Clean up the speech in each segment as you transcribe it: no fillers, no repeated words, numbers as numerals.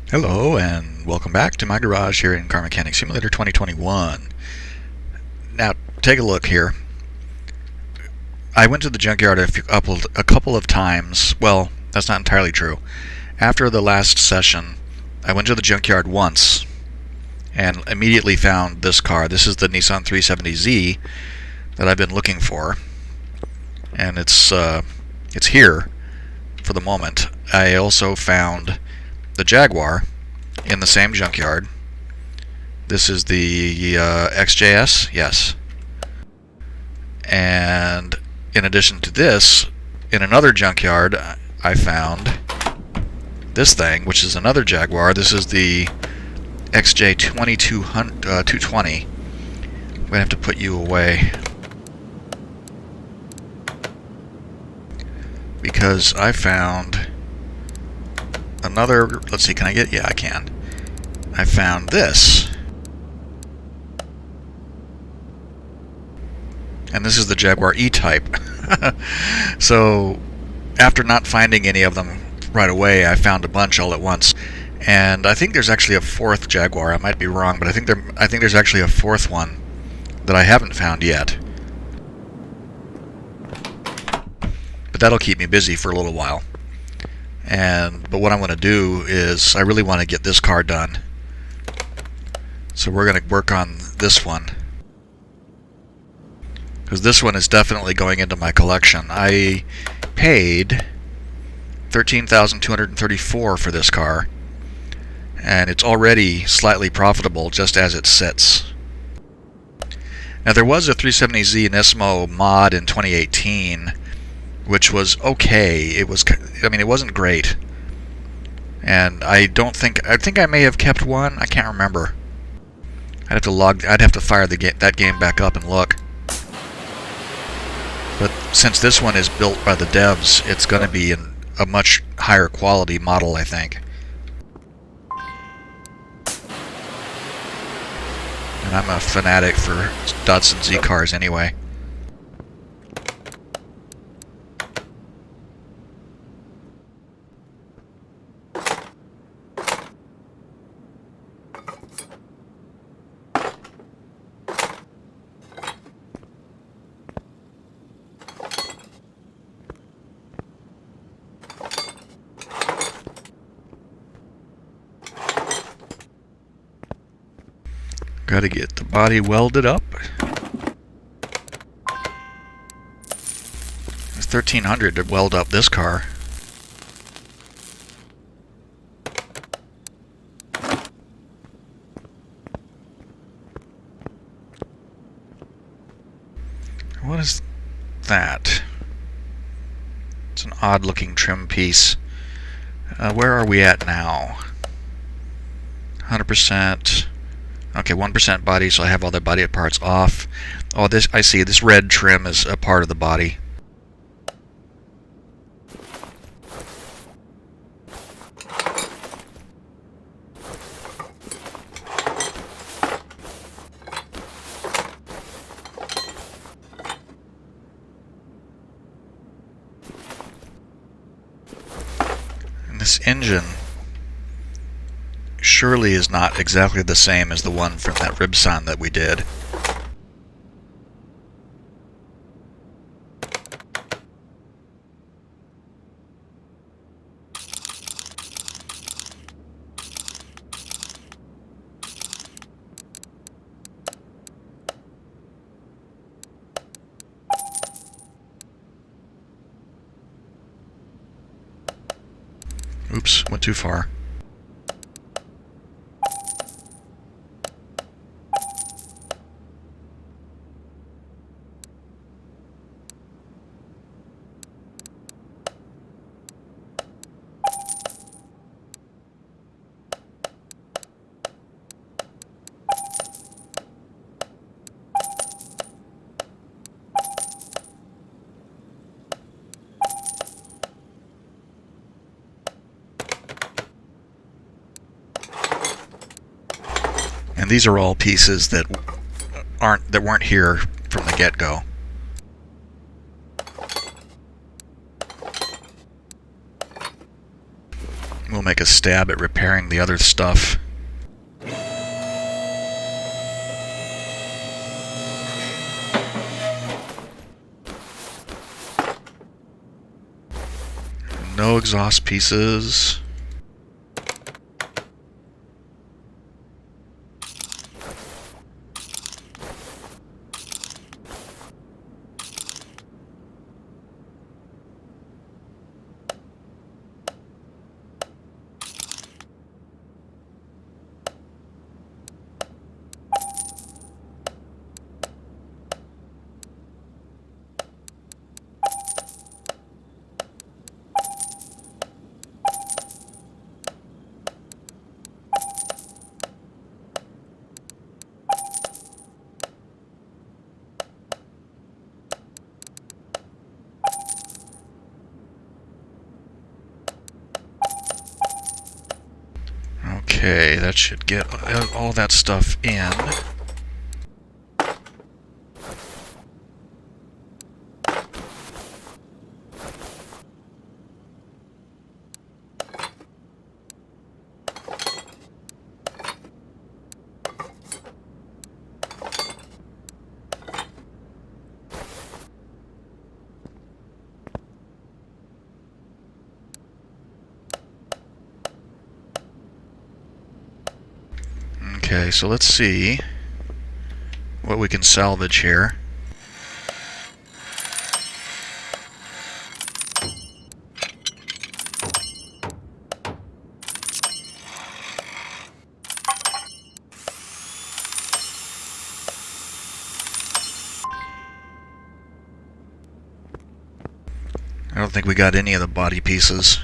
Hello and welcome back to my garage here in Car Mechanic Simulator 2021. Now take a look here. I went to the junkyard a couple of times. Well, that's not entirely true. After the last session, I went to the junkyard once and immediately found this car. This is the Nissan 370Z that I've been looking for, and it's here for the moment. I also found the Jaguar in the same junkyard. This is the XJS, yes. And in addition to this, in another junkyard, I found this thing, which is another Jaguar. This is the XJ 220. I'm going to have to put you away, because I found another. Let's see, can I get? Yeah, I can. I found this, and this is the Jaguar E-Type. So after not finding any of them right away, I found a bunch all at once, and I think there's actually a fourth Jaguar. I might be wrong, but I think there's actually a fourth one that I haven't found yet. But that'll keep me busy for a little while. But what I want to do is I really want to get this car done. So we're going to work on this one, because this one is definitely going into my collection. I paid $13,234 for this car, and it's already slightly profitable just as it sits. Now, there was a 370Z Nismo mod in 2018, which was okay. It wasn't great, and I think I may have kept one. I can't remember. I'd have to fire that game back up and look. But since this one is built by the devs, it's going to be a much higher quality model, I think. And I'm a fanatic for Datsun Z cars anyway. Got to get the body welded up. It's $1,300 to weld up this car. What is that? It's an odd-looking trim piece. Where are we at now? 100%. Okay, 1% body, so I have all the body parts off. Oh, I see. This red trim is a part of the body. And this engine surely is not exactly the same as the one from that Ribson that we did. Oops, went too far. And these are all pieces that weren't here from the get-go. We'll make a stab at repairing the other stuff. No exhaust pieces. Okay, that should get all that stuff in. Okay, so let's see what we can salvage here. I don't think we got any of the body pieces.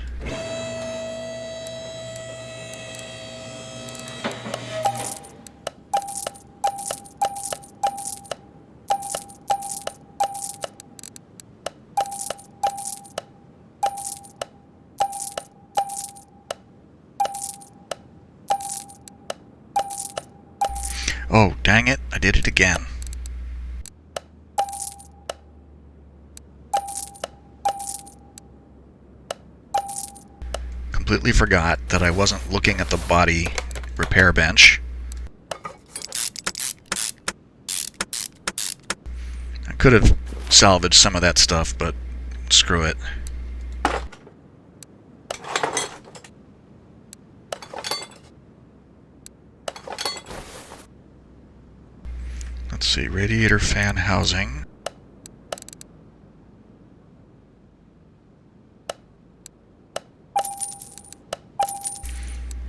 Oh, dang it, I did it again. Completely forgot that I wasn't looking at the body repair bench. I could have salvaged some of that stuff, but screw it. Let's see, radiator fan housing.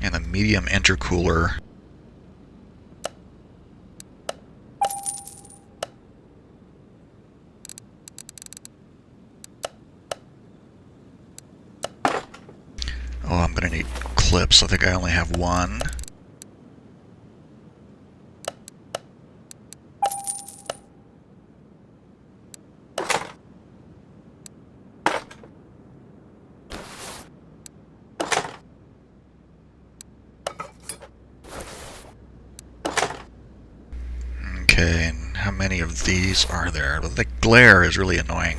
And a medium intercooler. Oh, I'm gonna need clips. I think I only have one. Okay, and how many of these are there? The glare is really annoying.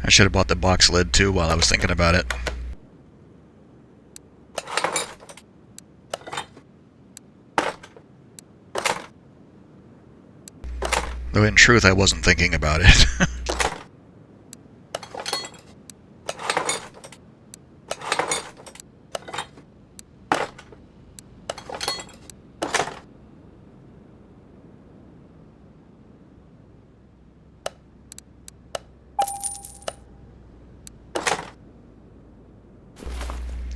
I should have bought the box lid too while I was thinking about it. Though in truth I wasn't thinking about it.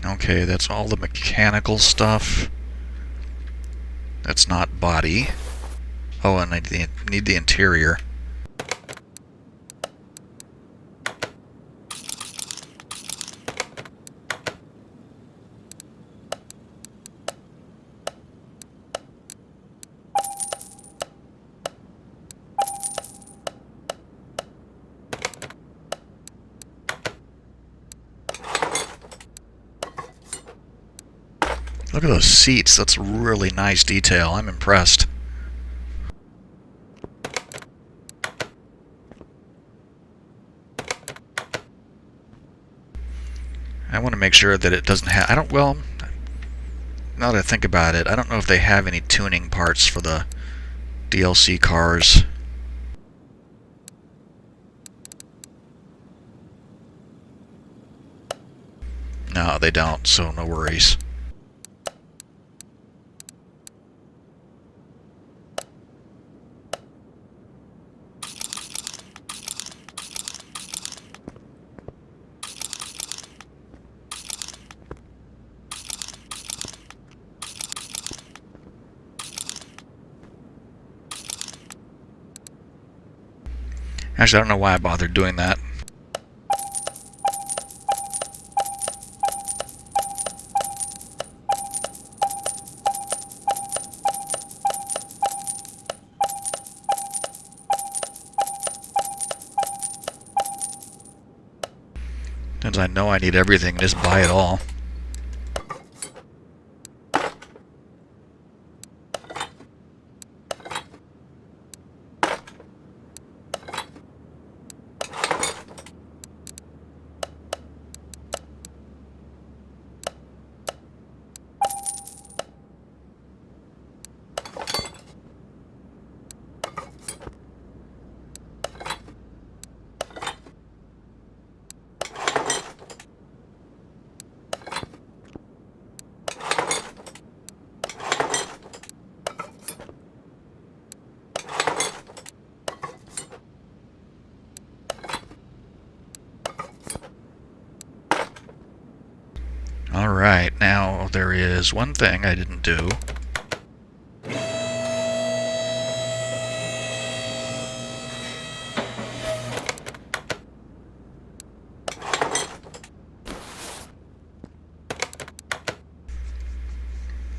Okay, that's all the mechanical stuff. That's not body. Oh, and I need the interior. Look at those seats. That's really nice detail. I'm impressed. I want to make sure that it doesn't have... well, now that I think about it, I don't know if they have any tuning parts for the DLC cars. No, they don't, so no worries. Actually, I don't know why I bothered doing that. Since I know I need everything, just buy it all. Alright, now there is one thing I didn't do.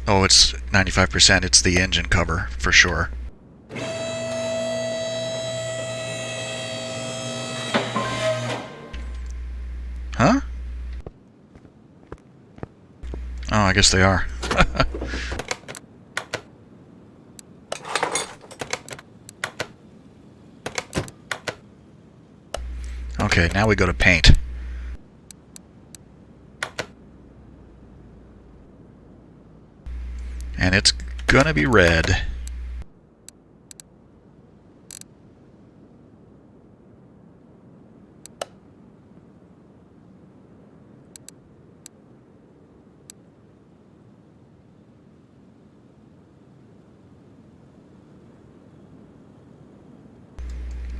Oh, it's 95%. It's the engine cover, for sure. Huh? Oh, I guess they are. Okay, now we go to paint. And it's gonna be red.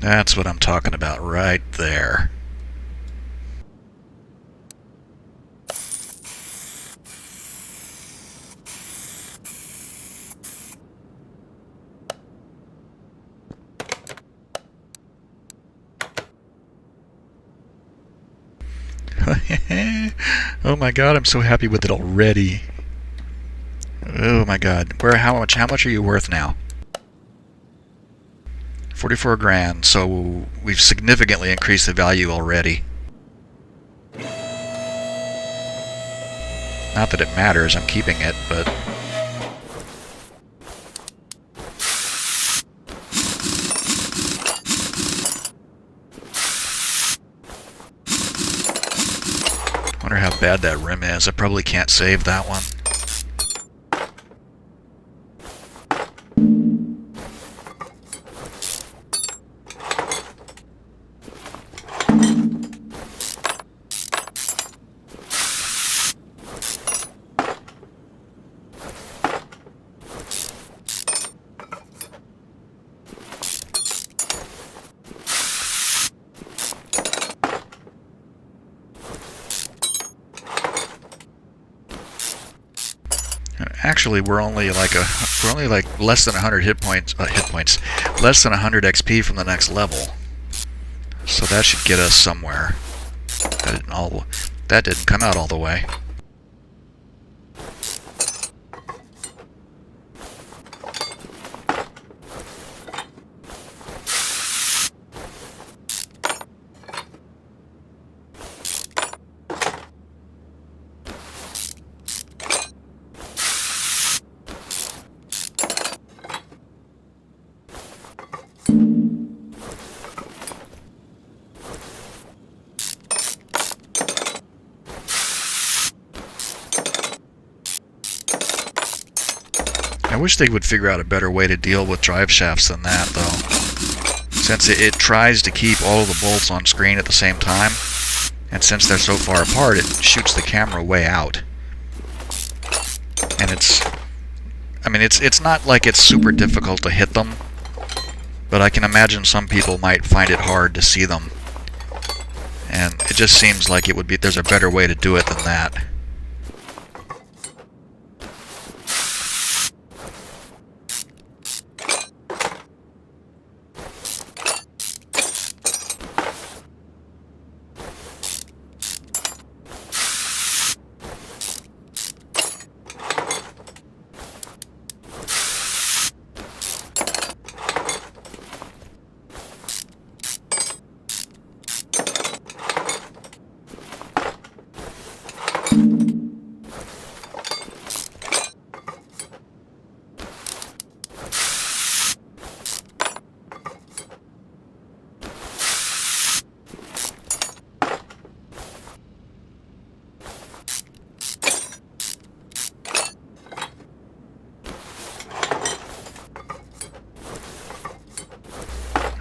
That's what I'm talking about right there. Oh my god, I'm so happy with it already. Oh my god. How much are you worth now? 44 grand, so we've significantly increased the value already. Not that it matters, I'm keeping it, but... Wonder how bad that rim is. I probably can't save that one. Actually, we're only like less than 100 hit points, less than 100 XP from the next level. So that should get us somewhere. That didn't come out all the way. I wish they would figure out a better way to deal with drive shafts than that, though. Since it tries to keep all of the bolts on screen at the same time, and since they're so far apart, it shoots the camera way out. And it's not like it's super difficult to hit them, but I can imagine some people might find it hard to see them. And it just seems like there's a better way to do it than that.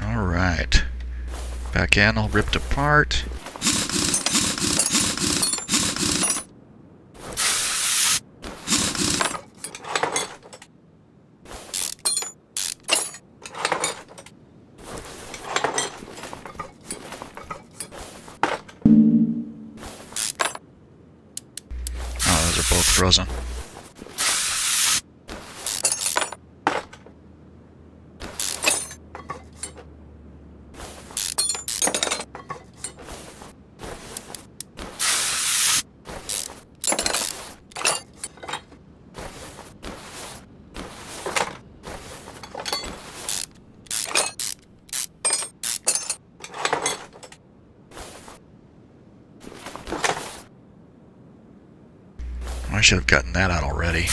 Alright. Back in, all ripped apart. Oh, those are both frozen. I should have gotten that out already.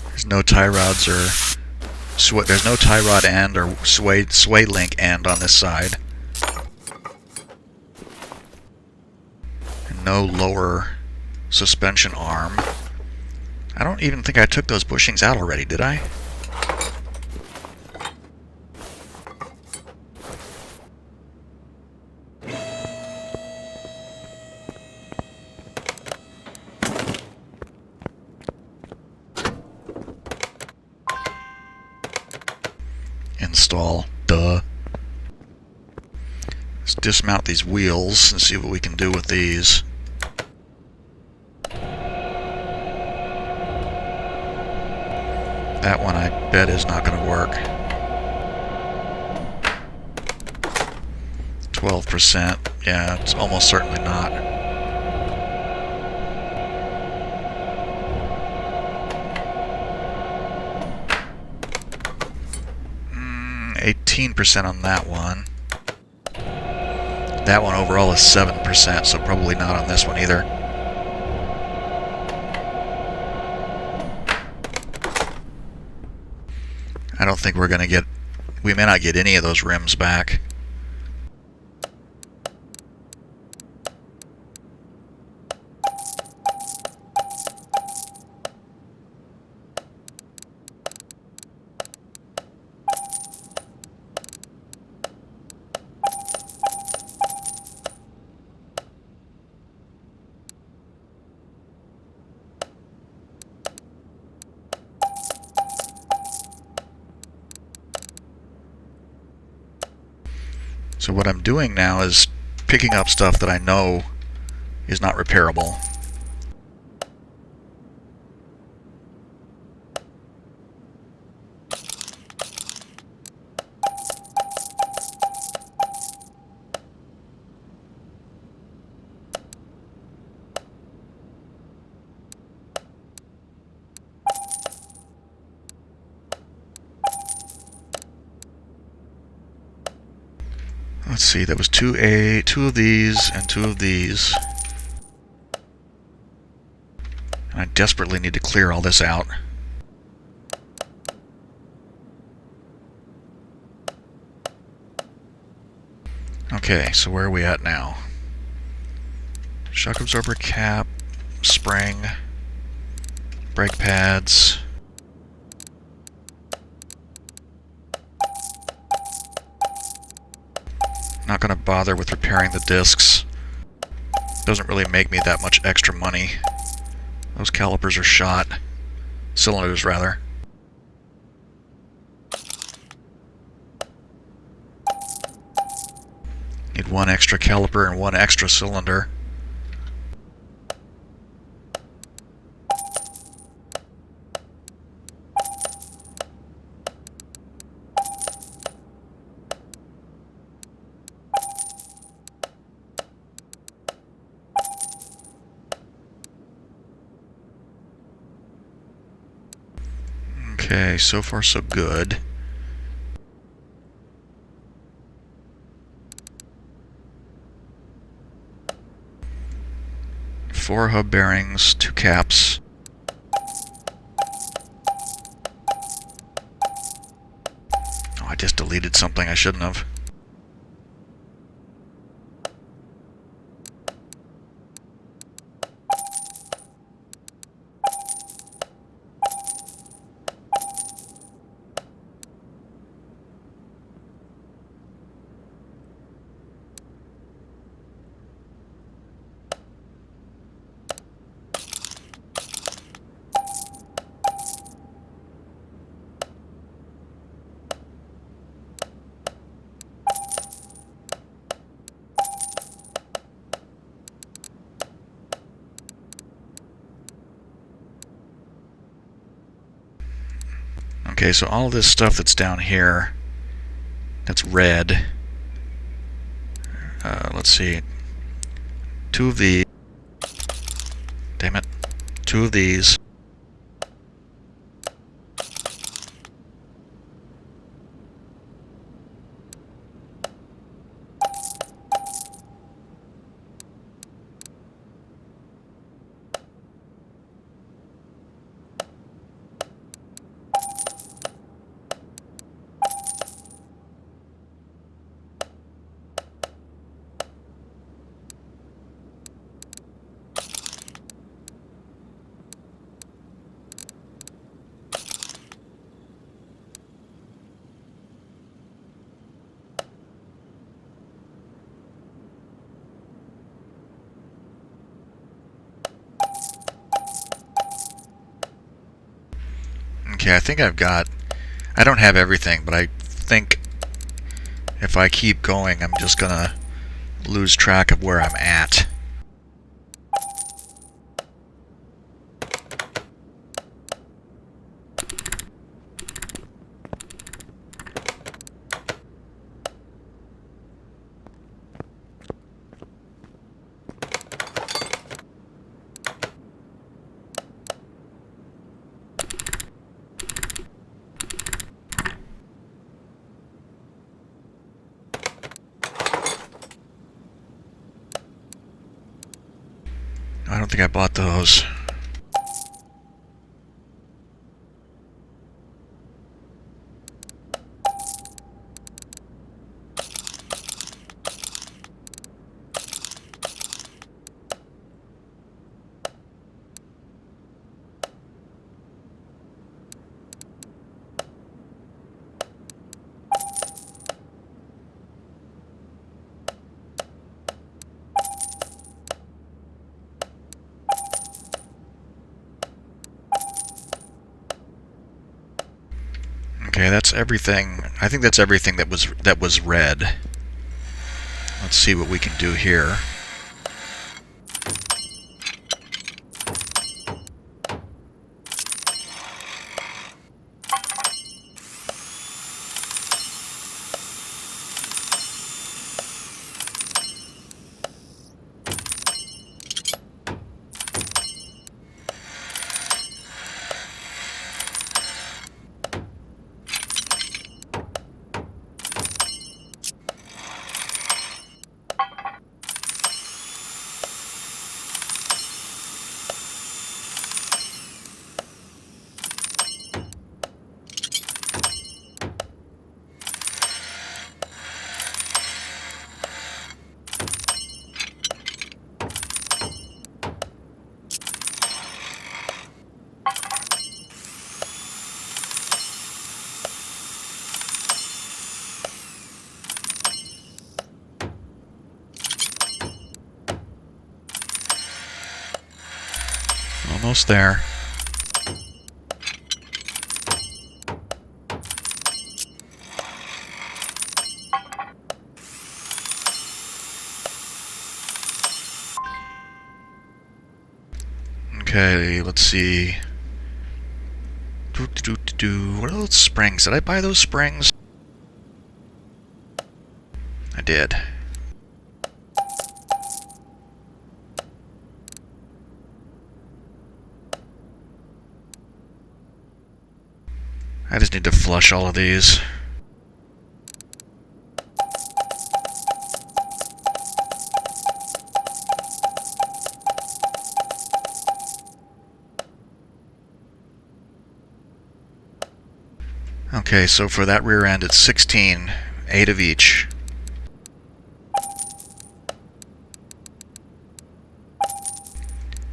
There's no tie rods or there's no tie rod end or sway link end on this side. And no lower suspension arm. I don't even think I took those bushings out already, did I? Install. Duh. Let's dismount these wheels and see what we can do with these. That one I bet is not going to work. 12%. Yeah, it's almost certainly not. 18% on that one. That one overall is 7%, so probably not on this one either. I don't think we may not get any of those rims back. So what I'm doing now is picking up stuff that I know is not repairable. Let's see, that was two of these, and two of these. And I desperately need to clear all this out. Okay, so where are we at now? Shock absorber cap, spring, brake pads. Not going to bother with repairing the discs. Doesn't really make me that much extra money. Those calipers are shot. Cylinders, rather. Need one extra caliper and one extra cylinder. Okay, so far so good. Four hub bearings, two caps. Oh, I just deleted something I shouldn't have. Okay, so all this stuff that's down here, that's red. Let's see. Two of these. Damn it. Two of these. Okay, I think I've got... I don't have everything, but I think if I keep going, I'm just gonna lose track of where I'm at. I don't think I bought those. Okay, that's everything. I think that's everything that was red. Let's see what we can do here. Almost there. Okay, let's see. What are those springs? Did I buy those springs? I did. I just need to flush all of these. Okay, so for that rear end it's 16, 8 of each.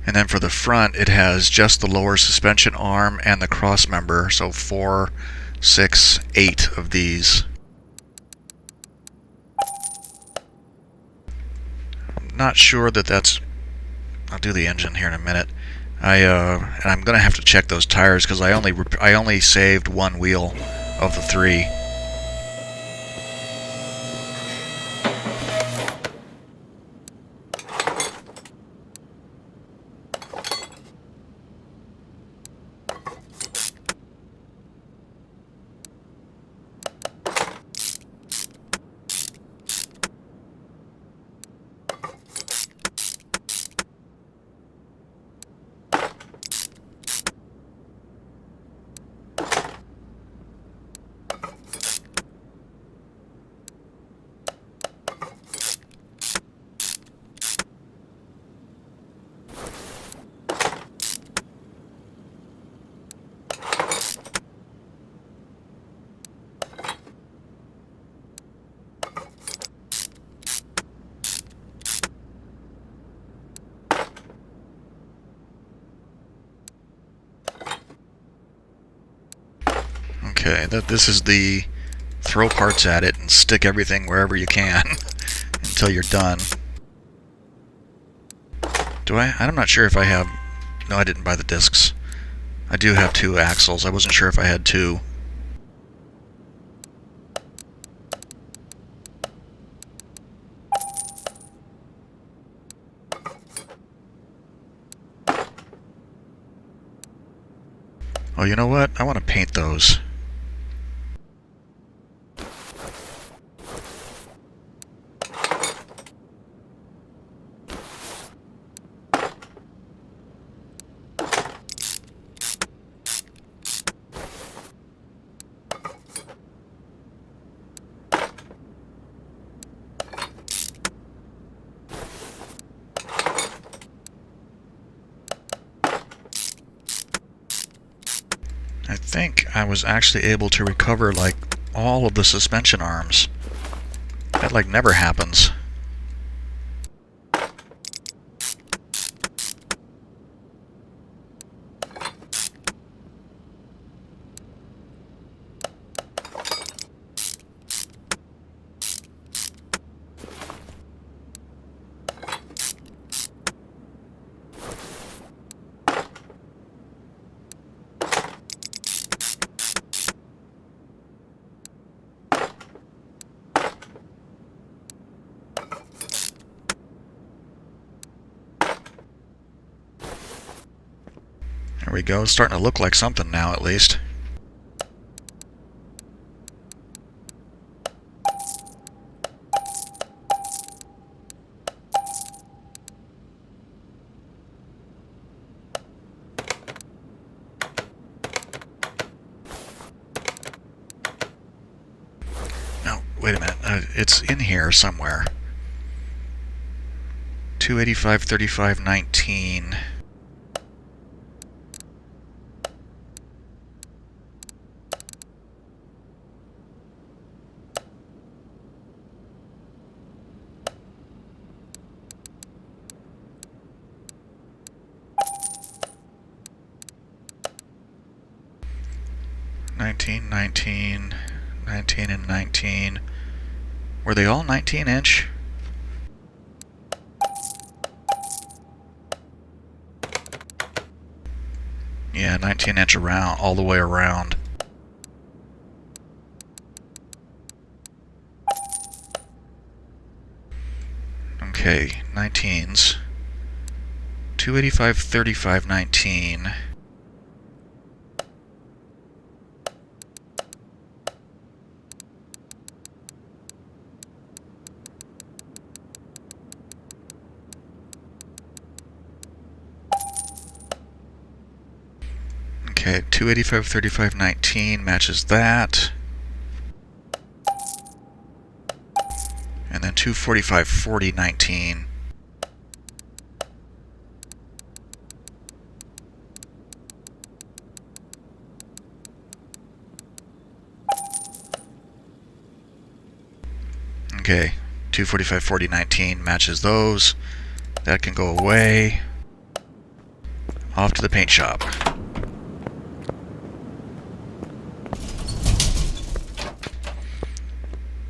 And then for the front it has just the lower suspension arm and the cross member, so 4, 6, 8 of these. I'm not sure that that's... I'll do the engine here in a minute. And I'm gonna have to check those tires because I only saved one wheel of the 3. Okay, this is the throw parts at it and stick everything wherever you can until you're done. I'm not sure if I have... No, I didn't buy the discs. I do have 2 axles. I wasn't sure if I had 2. Oh, you know what? I want to paint those. I think I was actually able to recover like all of the suspension arms. That like never happens. There we go, it's starting to look like something now at least. No, wait a minute, it's in here somewhere. 285, 35, 19. Nineteen, 19, 19, and 19. Were they all 19-inch? 19-inch around, all the way around. Okay, 19s. 285, 35, 19. Okay, 285, 35, 19 matches that. And then 245, 40, 19. Okay, 245, 40, 19 matches those. That can go away. Off to the paint shop.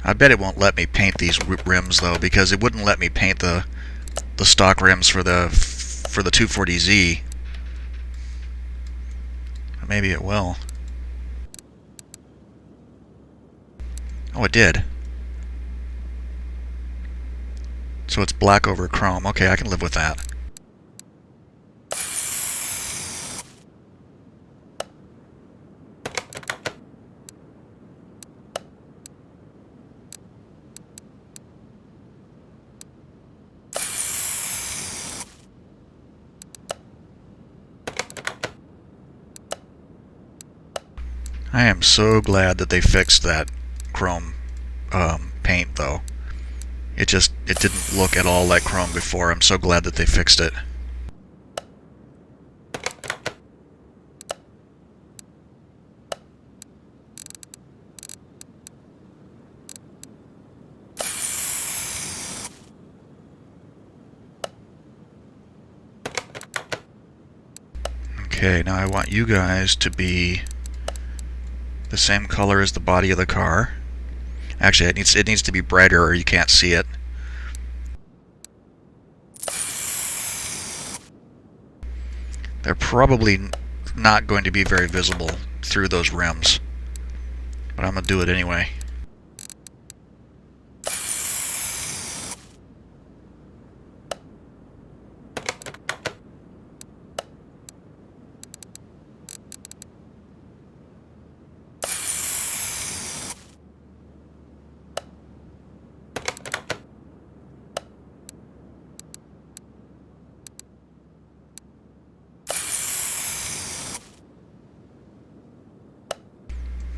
I bet it won't let me paint these rims though, because it wouldn't let me paint the stock rims for the 240Z. Maybe it will. Oh, it did. So it's black over chrome. Okay, I can live with that. I am so glad that they fixed that chrome paint, though. It didn't look at all like chrome before. I'm so glad that they fixed it. Okay, now I want you guys to be the same color as the body of the car. Actually, it needs to be brighter or you can't see it. They're probably not going to be very visible through those rims, but I'm going to do it anyway.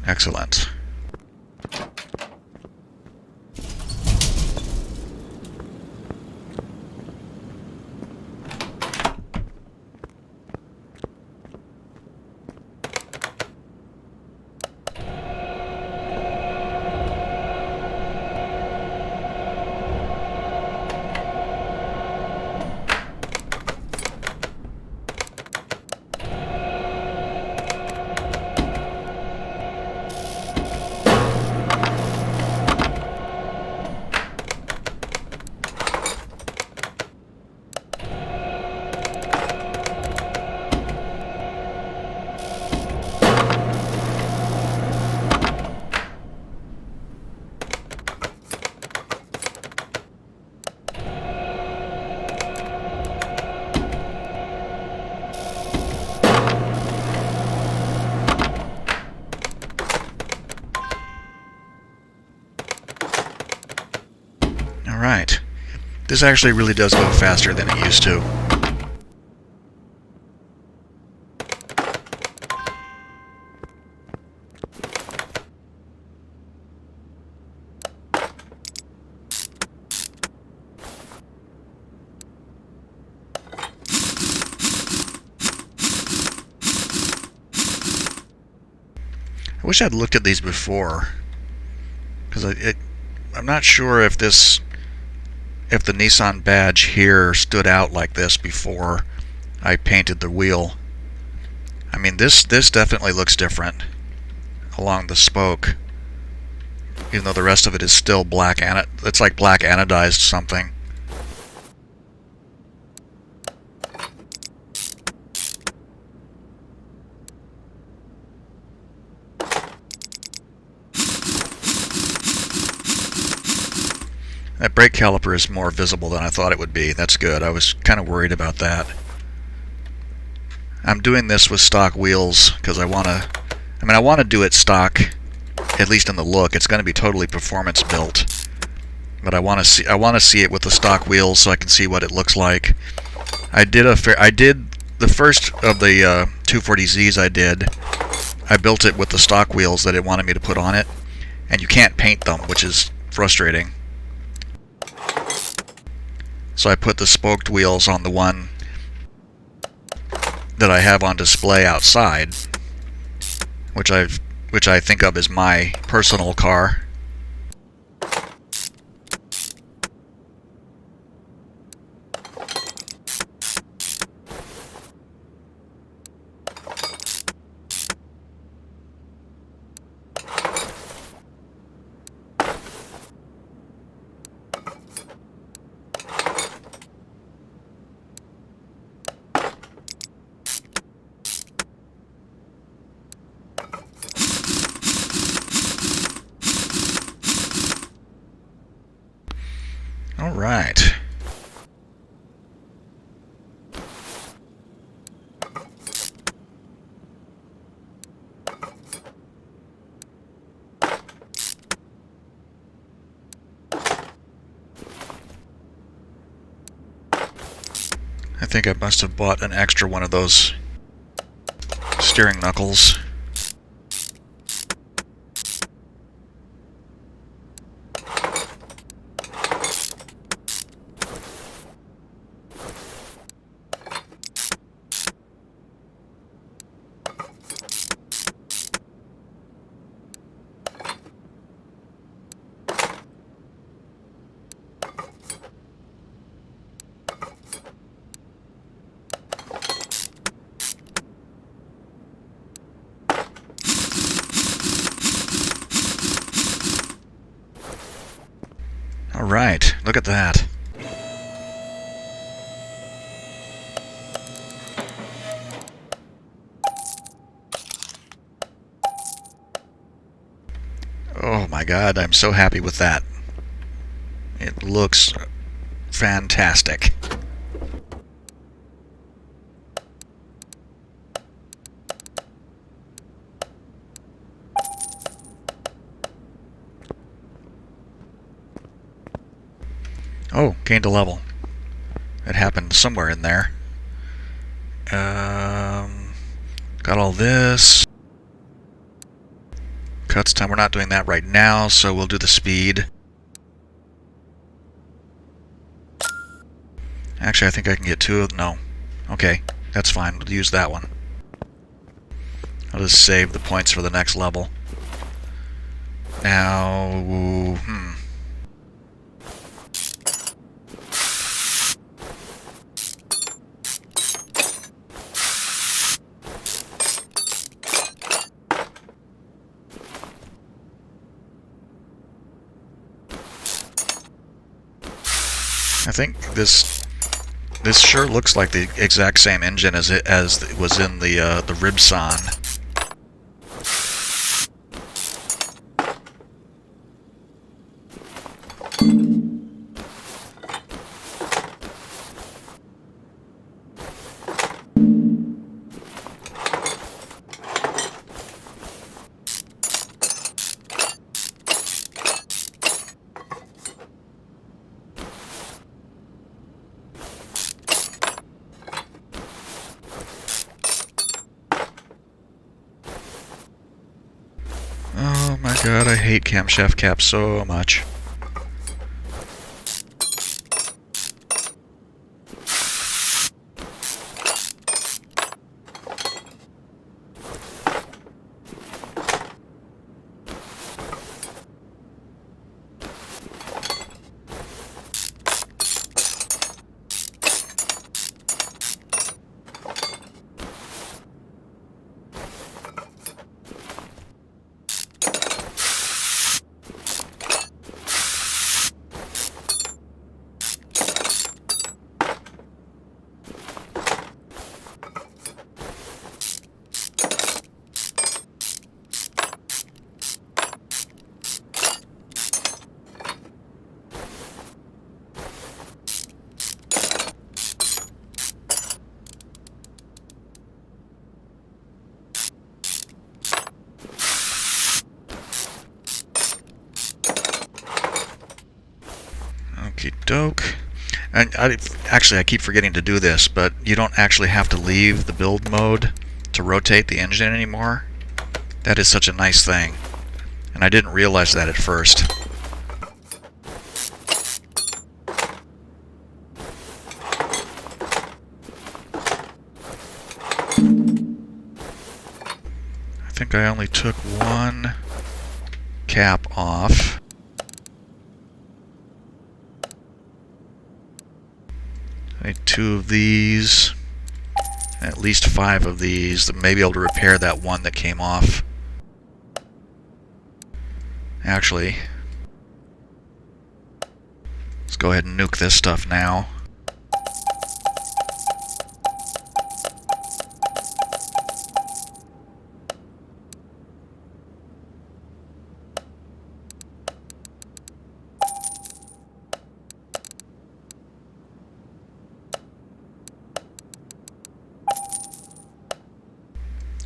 Excellent. Alright. This actually really does go faster than it used to. I wish I'd looked at these before, because I'm not sure if the Nissan badge here stood out like this before I painted the wheel. I mean, this definitely looks different along the spoke, even though the rest of it is still black. It's like black anodized something. That brake caliper is more visible than I thought it would be. That's good. I was kind of worried about that. I'm doing this with stock wheels because I want to do it stock, at least in the look. It's going to be totally performance built, but I want to see it with the stock wheels so I can see what it looks like. I did the first of the 240Zs I built it with the stock wheels that it wanted me to put on it, and you can't paint them, which is frustrating. So I put the spoked wheels on the one that I have on display outside, which I think of as my personal car. All right. I think I must have bought an extra one of those steering knuckles. All right, look at that. Oh my God, I'm so happy with that. It looks fantastic. Oh, gained a level. It happened somewhere in there. Got all this. Cuts time. We're not doing that right now, so we'll do the speed. Actually, I think I can get two of... No. Okay, that's fine. We'll use that one. I'll just save the points for the next level. Now... I think this sure looks like the exact same engine as it was in the Ribson. Oh my God, I hate camshaft caps so much. doke. And actually, I keep forgetting to do this, but you don't actually have to leave the build mode to rotate the engine anymore. That is such a nice thing. And I didn't realize that at first. I think I only took one cap off. I need 2 of these, and at least 5 of these, that may be able to repair that one that came off. Actually, let's go ahead and nuke this stuff now.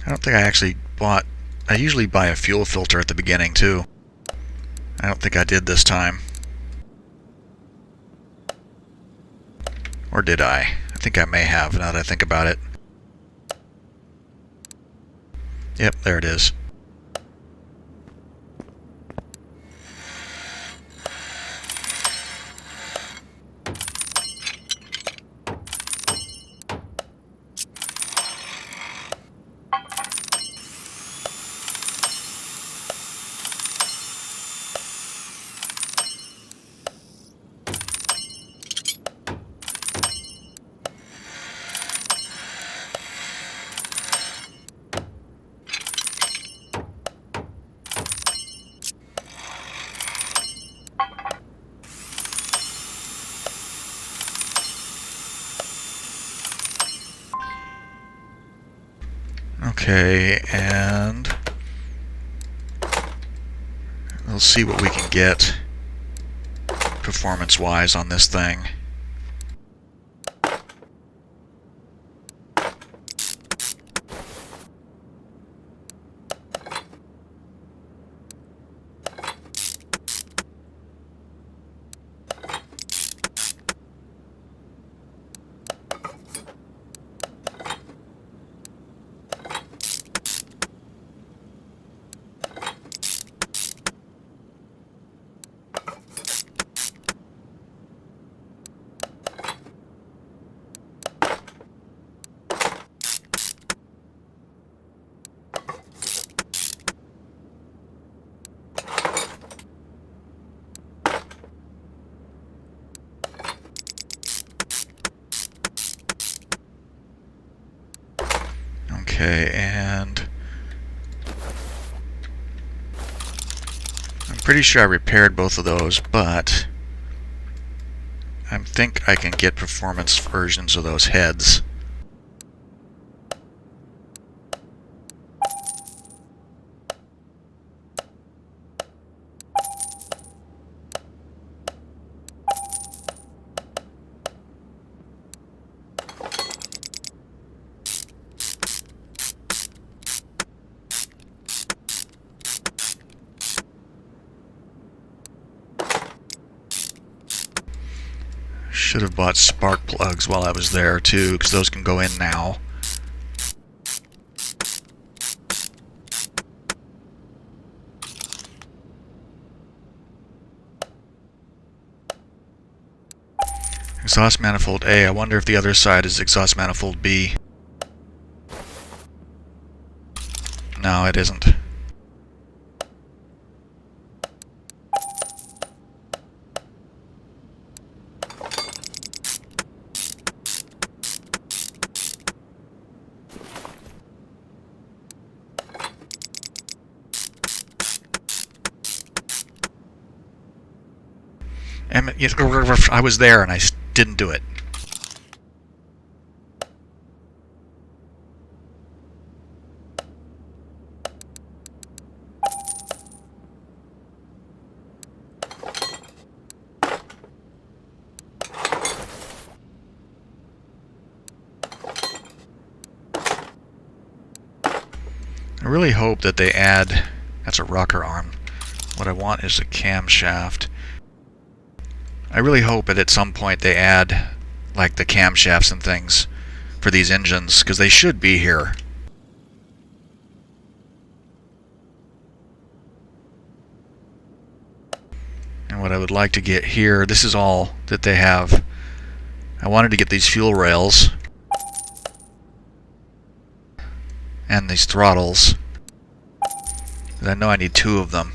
I don't think I actually bought... I usually buy a fuel filter at the beginning, too. I don't think I did this time. Or did I? I think I may have, now that I think about it. Yep, there it is. Okay, and we'll see what we can get performance-wise on this thing. Okay, and I'm pretty sure I repaired both of those, but I think I can get performance versions of those heads. Should have bought spark plugs while I was there too, because those can go in now. Exhaust manifold A. I wonder if the other side is exhaust manifold B. No, it isn't. And I was there and I didn't do it. I really hope that they add... That's a rocker arm. What I want is a camshaft. I really hope that at some point they add like the camshafts and things for these engines, because they should be here. And what I would like to get here, this is all that they have. I wanted to get these fuel rails and these throttles. I know I need 2 of them.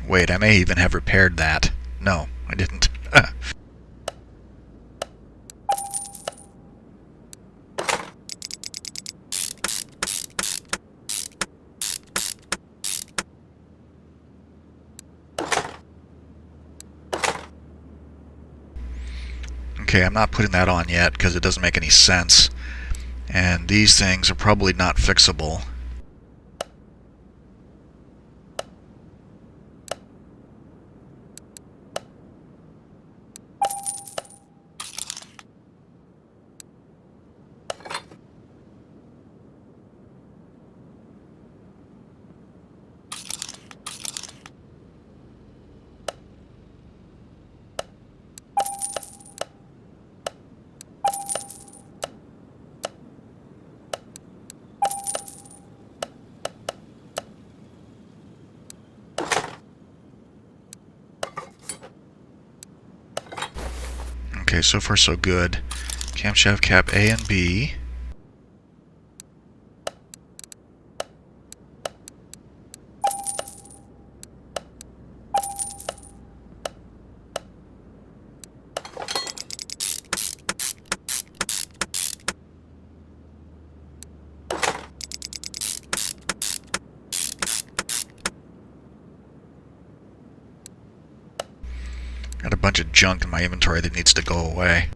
Wait, I may even have repaired that. No, I didn't. Okay, I'm not putting that on yet because it doesn't make any sense. And these things are probably not fixable. Okay, so far so good. Camshaft cap A and B. Got a bunch of junk in my inventory that needs to go away.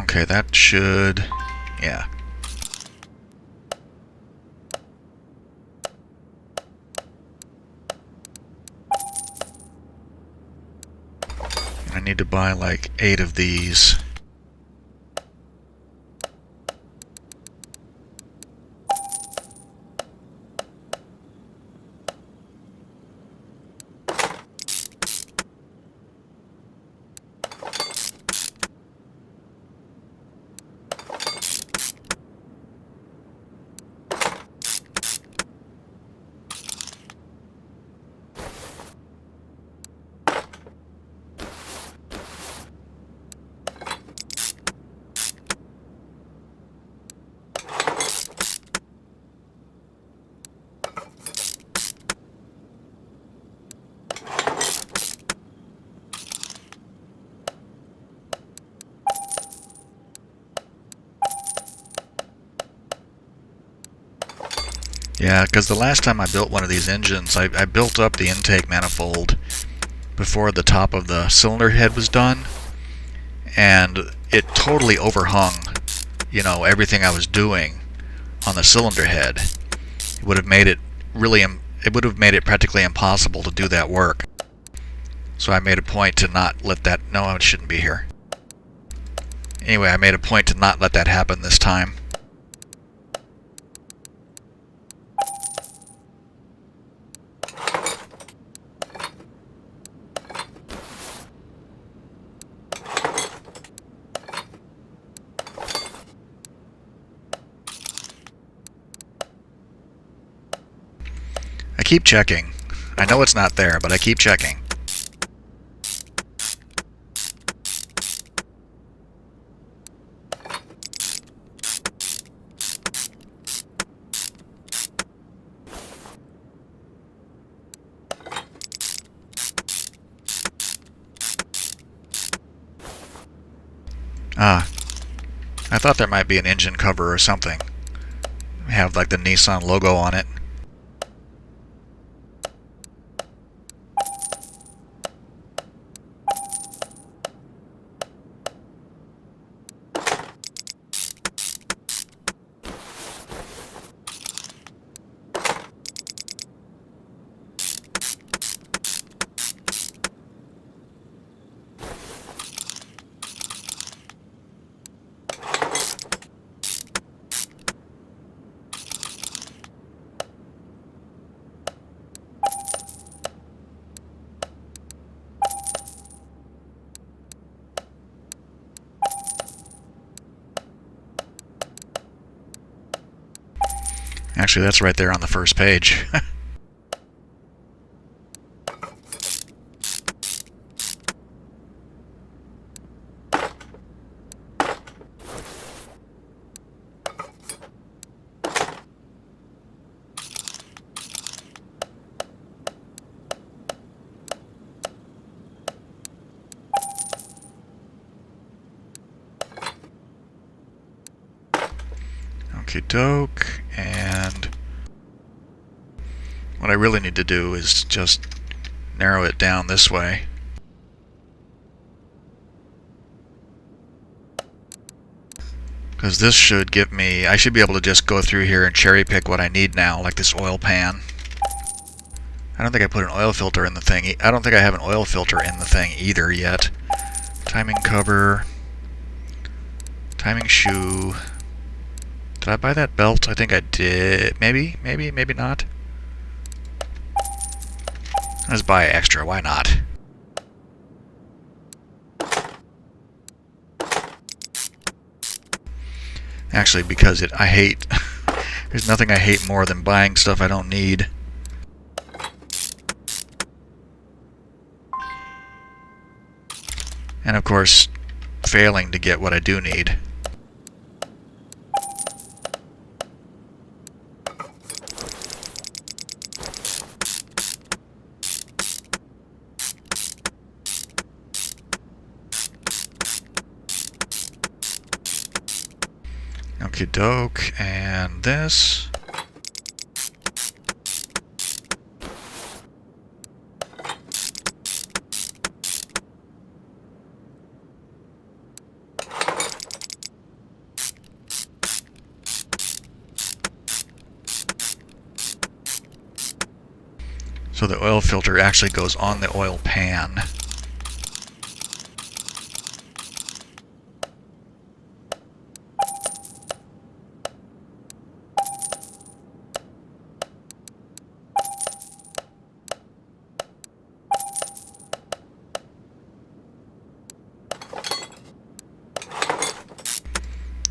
Okay, that should... yeah. I need to buy like 8 of these. Yeah, because the last time I built one of these engines, I built up the intake manifold before the top of the cylinder head was done, and it totally overhung, you know, everything I was doing on the cylinder head. It would have made it really, it would have made it practically impossible to do that work. So I made a point to not let that, no, it shouldn't be here. Anyway, I made a point to not let that happen this time. I keep checking. I know it's not there, but I keep checking. Ah, I thought there might be an engine cover or something. Have like the Nissan logo on it. Actually, that's right there on the first page. Okie doke, and what I really need to do is just narrow it down this way. Because this should give me, I should be able to just go through here and cherry pick what I need now, like this oil pan. I don't think I put an oil filter in the thing. I don't think I have an oil filter in the thing either yet. Timing cover. Timing shoe. Did I buy that belt? I think I did. Maybe not. Let's buy extra. Why not? Actually, because I hate... There's nothing I hate more than buying stuff I don't need. And of course, failing to get what I do need. Okie doke, and this. So the oil filter actually goes on the oil pan.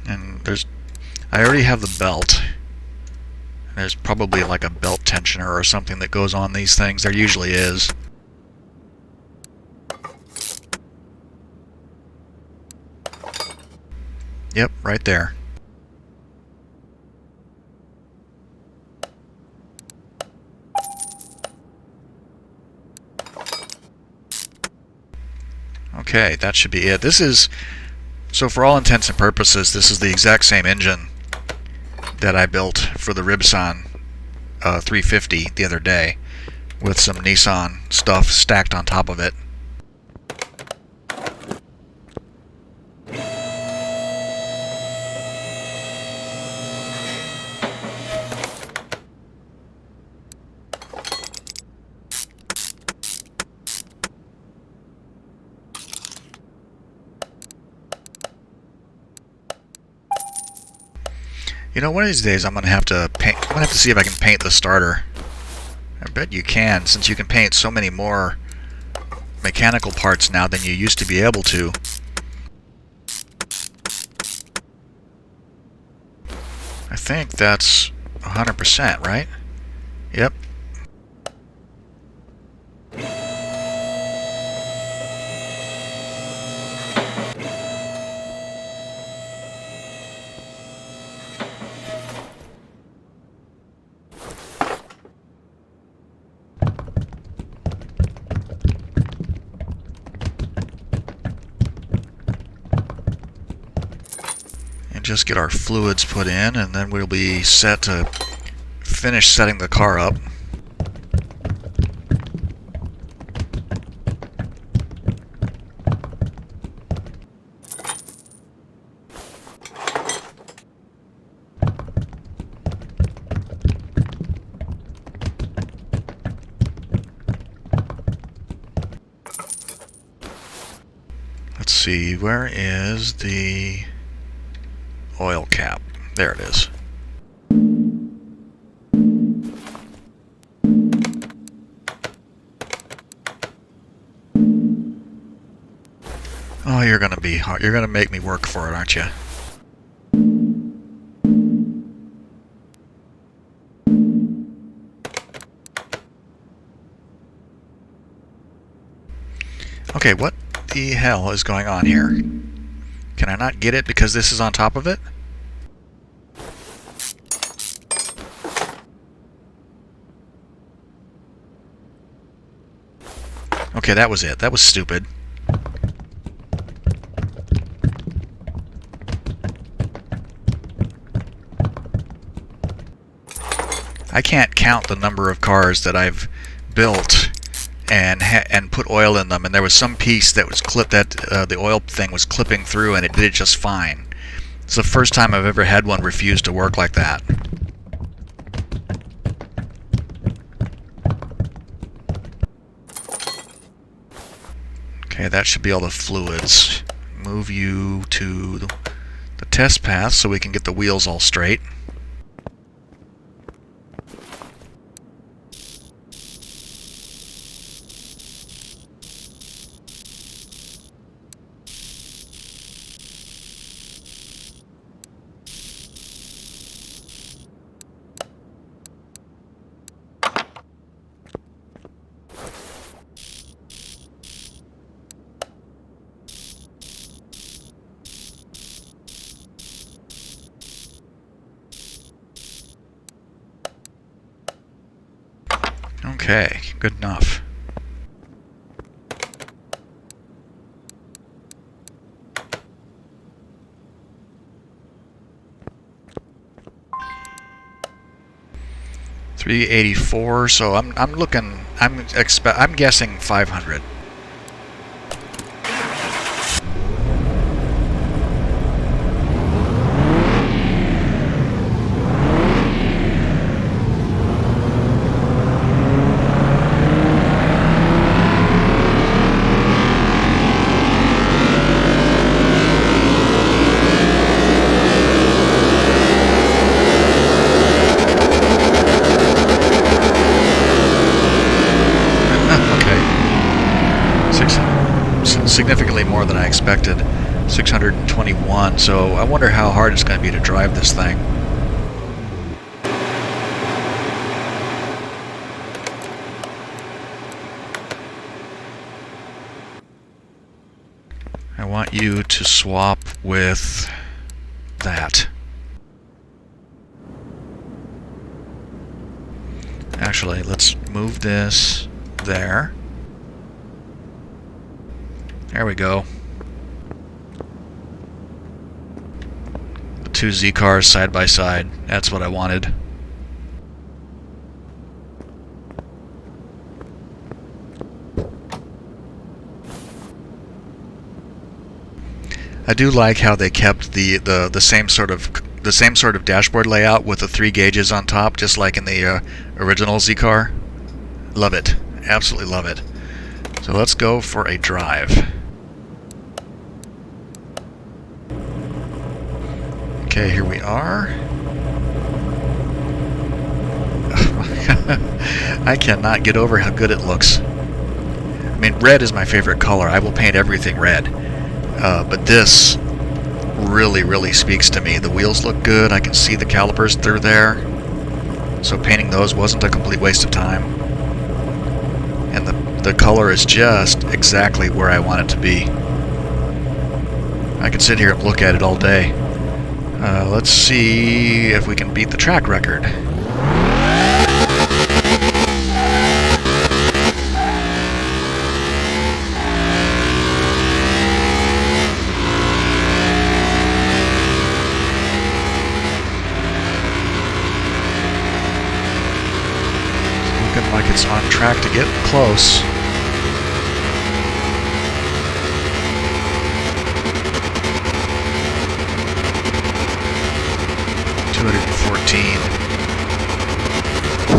And I already have the belt. There's probably like a belt tensioner or something that goes on these things. There usually is. Yep, right there. Okay, that should be it. So for all intents and purposes, this is the exact same engine that I built for the Nissan 350 the other day, with some Nissan stuff stacked on top of it. You know, one of these days I'm gonna have to paint. I'm gonna have to see if I can paint the starter. I bet you can, since you can paint so many more mechanical parts now than you used to be able to. I think that's 100%, right? Yep. just get our fluids put in, and then we'll be set to finish setting the car up. Let's see, where is the oil cap? There it is. Oh, you're gonna be hard. You're gonna make me work for it, aren't you? Okay, what the hell is going on here? Can I not get it because this is on top of it? Okay, that was it. That was stupid. I can't count the number of cars that I've built and put oil in them, and there was some piece that was clipped, that the oil thing was clipping through, and it did it just fine. It's the first time I've ever had one refuse to work like that. Okay, that should be all the fluids. Move you to the test path so we can get the wheels all straight. Okay, good enough. $384, so I'm guessing 500. Significantly more than I expected. 621, so I wonder how hard it's going to be to drive this thing. I want you to swap with that. Actually, let's move this there. There we go. The two Z cars side by side. That's what I wanted. I do like how they kept the same sort of dashboard layout with the 3 gauges on top, just like in the original Z car. Love it. Absolutely love it. So let's go for a drive. Okay, here we are. I cannot get over how good it looks. I mean, red is my favorite color. I will paint everything red. But this really, really speaks to me. The wheels look good. I can see the calipers through there. So painting those wasn't a complete waste of time. And the color is just exactly where I want it to be. I could sit here and look at it all day. Let's see if we can beat the track record. track to get close.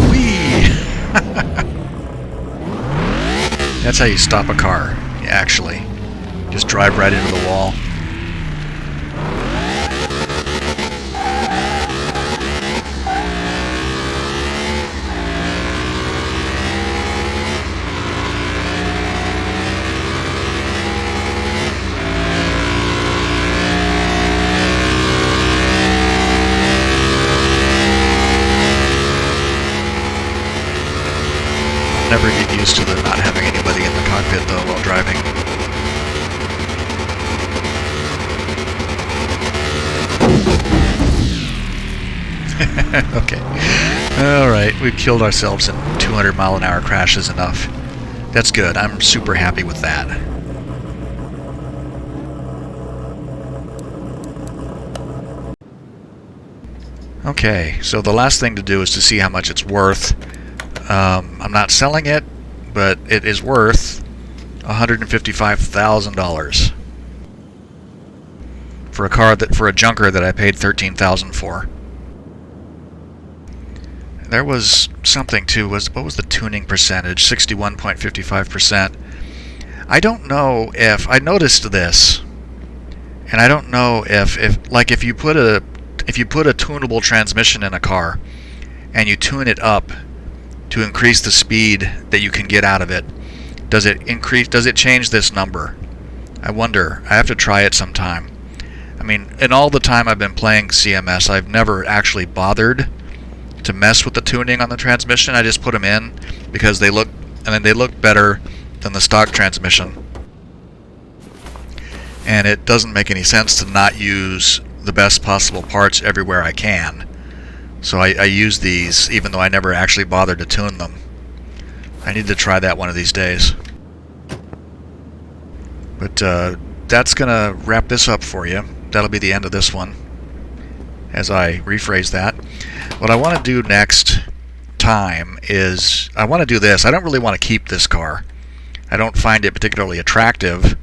Whee! That's how you stop a car, actually. Just drive right into the wall. Never get used to the not having anybody in the cockpit though while driving. Okay. Alright, we've killed ourselves in 200-mile-an-hour crashes enough. That's good. I'm super happy with that. Okay, so the last thing to do is to see how much it's worth. I'm not selling it, but it is worth $155,000 for a car for a junker that I paid $13,000 for. There was something too. What was the tuning percentage? 61.55%. I don't know if I noticed this, and I don't know if you put a tunable transmission in a car and you tune it up to increase the speed that you can get out of it, does it change this number? I wonder. I have to try it sometime. I mean, in all the time I've been playing CMS, I've never actually bothered to mess with the tuning on the transmission. I just put them in because they look better than the stock transmission. And it doesn't make any sense to not use the best possible parts everywhere I can. So I use these even though I never actually bothered to tune them. I need to try that one of these days. But that's going to wrap this up for you. That'll be the end of this one, as I rephrase that. What I want to do next time is I want to do this. I don't really want to keep this car. I don't find it particularly attractive.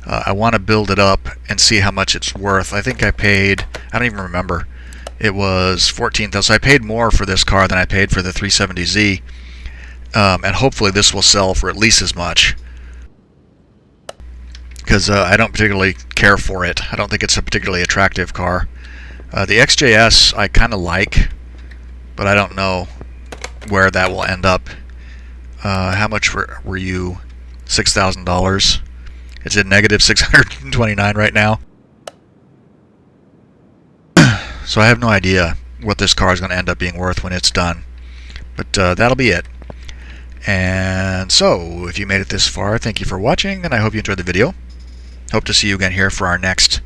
I want to build it up and see how much it's worth. I think I paid, I don't even remember. It was $14,000. So I paid more for this car than I paid for the 370Z. And hopefully this will sell for at least as much. Because I don't particularly care for it. I don't think it's a particularly attractive car. The XJS I kind of like, but I don't know where that will end up. How much were you? $6,000. It's at negative 629 right now. So I have no idea what this car is going to end up being worth when it's done. But that'll be it. And so, if you made it this far, thank you for watching, and I hope you enjoyed the video. Hope to see you again here for our next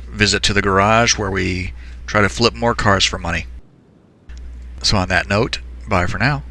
visit to the garage, where we try to flip more cars for money. So on that note, bye for now.